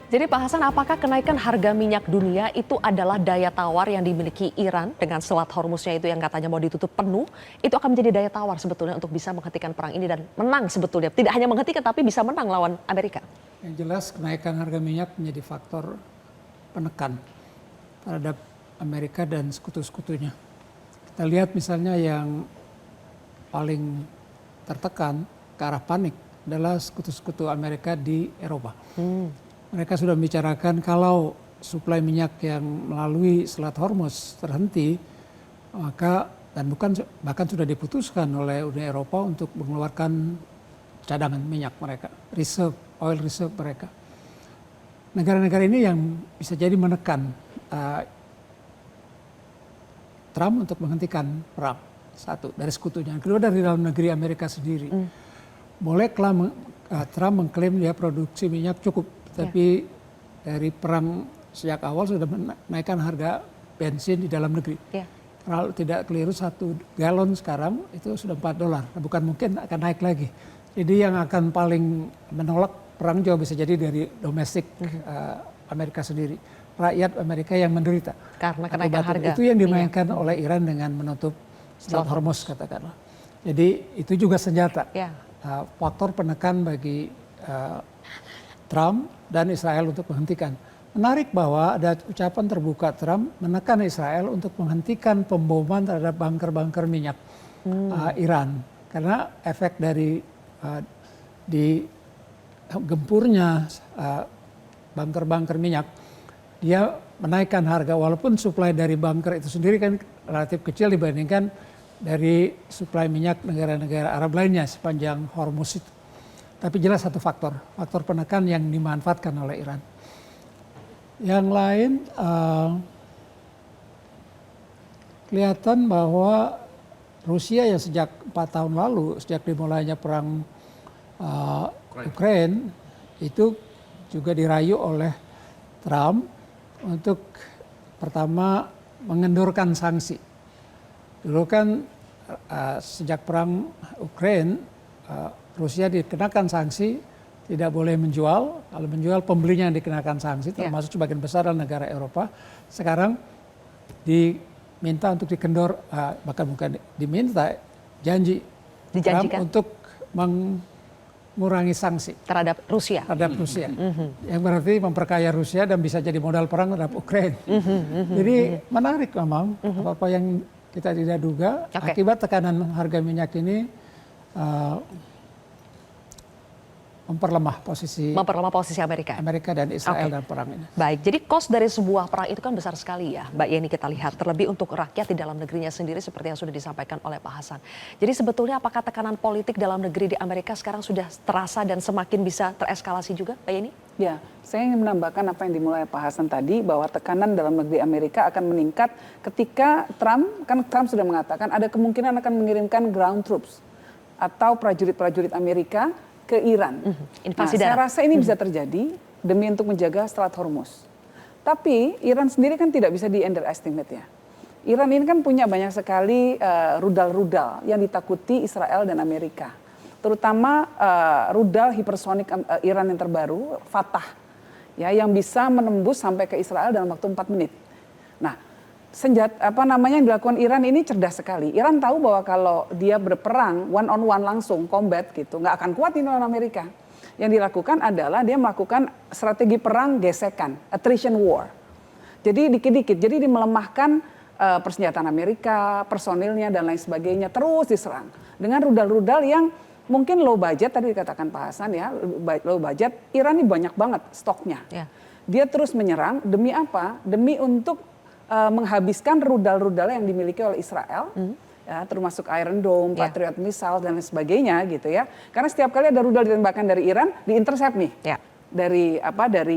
Jadi Pak Hasan, apakah kenaikan harga minyak dunia itu adalah daya tawar yang dimiliki Iran dengan Selat Hormuznya itu yang katanya mau ditutup penuh, itu akan menjadi daya tawar sebetulnya untuk bisa menghentikan perang ini dan menang sebetulnya. Tidak hanya menghentikan tapi bisa menang lawan Amerika. Yang jelas kenaikan harga minyak menjadi faktor penekan terhadap Amerika dan sekutu-sekutunya. Kita lihat misalnya yang paling tertekan ke arah panik adalah sekutu-sekutu Amerika di Eropa. Mereka sudah membicarakan kalau suplai minyak yang melalui Selat Hormuz terhenti, maka dan bahkan sudah diputuskan oleh Uni Eropa untuk mengeluarkan cadangan minyak mereka, oil reserve mereka. Negara-negara ini yang bisa jadi menekan Trump untuk menghentikan perang, satu dari sekutunya, kedua dari dalam negeri Amerika sendiri. Boleh Trump mengklaim dia produksi minyak cukup, tapi dari perang sejak awal sudah menaikkan harga bensin di dalam negeri. Kalau tidak keliru 1 galon sekarang itu sudah $4, bukan mungkin akan naik lagi. Jadi yang akan paling menolak perang juga bisa jadi dari domestik Amerika sendiri, rakyat Amerika yang menderita Karena kenaikan harga. Itu yang dimainkan oleh Iran dengan menutup Selat Hormuz katakanlah. Jadi itu juga senjata, faktor penekan bagi Trump dan Israel untuk menghentikan. Menarik bahwa ada ucapan terbuka Trump menekan Israel untuk menghentikan pemboman terhadap bunker-bunker minyak Iran. Karena efek dari gempurnya bunker-bunker minyak, dia menaikkan harga walaupun suplai dari bunker itu sendiri kan relatif kecil dibandingkan dari suplai minyak negara-negara Arab lainnya sepanjang Hormuz itu. Tapi jelas satu faktor penekan yang dimanfaatkan oleh Iran. Yang lain kelihatan bahwa Rusia yang sejak 4 tahun lalu, sejak dimulainya perang Ukraina, itu juga dirayu oleh Trump untuk pertama mengendurkan sanksi. Dulu kan sejak perang Ukraina, Rusia dikenakan sanksi, tidak boleh menjual. Kalau menjual pembelinya yang dikenakan sanksi, termasuk sebagian besar adalah negara Eropa. Sekarang diminta untuk dikendor, bahkan bukan diminta, Trump untuk mengurangi sanksi terhadap Rusia. Yang berarti memperkaya Rusia dan bisa jadi modal perang terhadap Ukraina. Jadi menarik memang apa yang kita tidak duga akibat tekanan harga minyak ini memperlemah posisi Amerika dan Israel dalam perang ini. Baik, jadi cost dari sebuah perang itu kan besar sekali ya, Mbak Yeni, kita lihat. Terlebih untuk rakyat di dalam negerinya sendiri seperti yang sudah disampaikan oleh Pak Hasan. Jadi sebetulnya apakah tekanan politik dalam negeri di Amerika sekarang sudah terasa dan semakin bisa tereskalasi juga, Mbak Yeni? Ya, saya ingin menambahkan apa yang dimulai Pak Hasan tadi, bahwa tekanan dalam negeri Amerika akan meningkat ketika Trump sudah mengatakan ada kemungkinan akan mengirimkan ground troops atau prajurit-prajurit Amerika ke Iran. Saya rasa ini bisa terjadi demi untuk menjaga Selat Hormuz. Tapi Iran sendiri kan tidak bisa di-underestimate ya. Iran ini kan punya banyak sekali rudal-rudal yang ditakuti Israel dan Amerika. Terutama rudal hipersonik Iran yang terbaru, Fatah, ya, yang bisa menembus sampai ke Israel dalam waktu 4 menit. Nah, yang dilakukan Iran ini cerdas sekali. Iran tahu bahwa kalau dia berperang one on one langsung combat gitu, nggak akan kuat ini lawan Amerika. Yang dilakukan adalah dia melakukan strategi perang gesekan, attrition war. Jadi dikit-dikit, jadi dia melemahkan persenjataan Amerika, personilnya dan lain sebagainya, terus diserang dengan rudal-rudal yang mungkin low budget, tadi dikatakan Pak Hasan ya, low budget. Iran ini banyak banget stoknya. Dia terus menyerang demi apa? Demi untuk menghabiskan rudal-rudal yang dimiliki oleh Israel, ya, termasuk Iron Dome, Patriot Missile dan lain sebagainya gitu ya. Karena setiap kali ada rudal ditembakkan dari Iran, diintercept nih, dari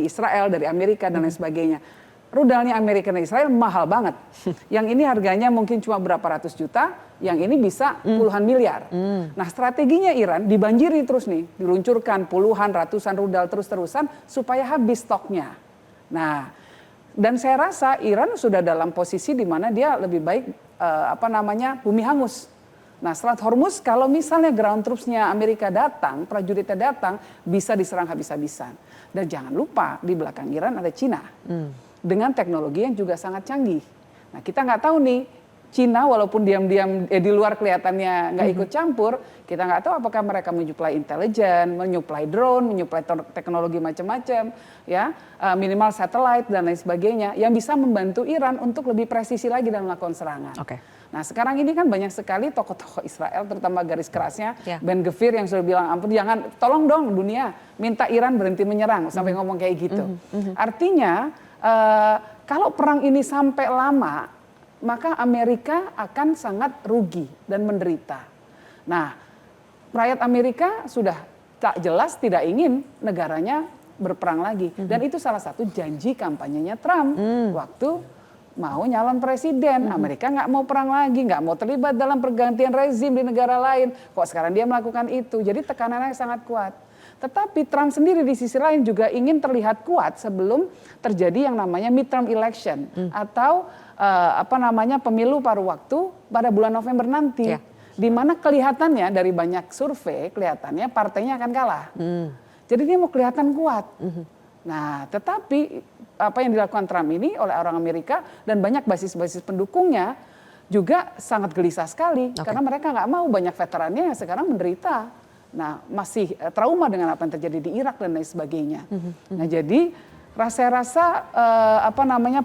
Israel, dari Amerika dan lain sebagainya. Rudalnya Amerika dan Israel mahal banget. Yang ini harganya mungkin cuma berapa ratus juta, yang ini bisa puluhan miliar. Nah, strateginya Iran dibanjiri terus nih, diluncurkan puluhan, ratusan rudal terus-terusan supaya habis stoknya. Nah, dan saya rasa Iran sudah dalam posisi di mana dia lebih baik bumi hangus. Nah, Selat Hormuz kalau misalnya ground troops-nya Amerika datang, prajuritnya datang, bisa diserang habis-habisan. Dan jangan lupa di belakang Iran ada Cina dengan teknologi yang juga sangat canggih. Nah, kita nggak tahu nih, Cina walaupun diam-diam di luar kelihatannya nggak ikut campur, kita nggak tahu apakah mereka menyuplai intelijen, menyuplai drone, menyuplai teknologi macam-macam, ya minimal satelit dan lain sebagainya yang bisa membantu Iran untuk lebih presisi lagi dalam melakukan serangan. Nah sekarang ini kan banyak sekali tokoh-tokoh Israel, terutama garis kerasnya Ben Gvir yang sudah bilang ampun jangan, tolong dong dunia minta Iran berhenti menyerang sampai ngomong kayak gitu. Artinya kalau perang ini sampai lama, maka Amerika akan sangat rugi dan menderita. Nah, rakyat Amerika sudah tak jelas tidak ingin negaranya berperang lagi. Dan itu salah satu janji kampanyenya Trump waktu mau nyalon presiden. Amerika nggak mau perang lagi, nggak mau terlibat dalam pergantian rezim di negara lain. Kok sekarang dia melakukan itu? Jadi tekanannya sangat kuat. Tetapi Trump sendiri di sisi lain juga ingin terlihat kuat sebelum terjadi yang namanya midterm election atau pemilu paruh waktu pada bulan November nanti, di mana kelihatannya dari banyak survei kelihatannya partainya akan kalah. Jadi dia mau kelihatan kuat. Nah, tetapi apa yang dilakukan Trump ini oleh orang Amerika dan banyak basis-basis pendukungnya juga sangat gelisah sekali karena mereka nggak mau banyak veterannya yang sekarang menderita. Nah, masih trauma dengan apa yang terjadi di Irak dan lain sebagainya. Nah, jadi rasa-rasa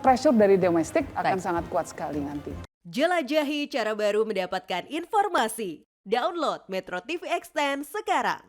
pressure dari domestik akan sangat kuat sekali nanti. Jelajahi cara baru mendapatkan informasi. Download Metro TV Extend sekarang.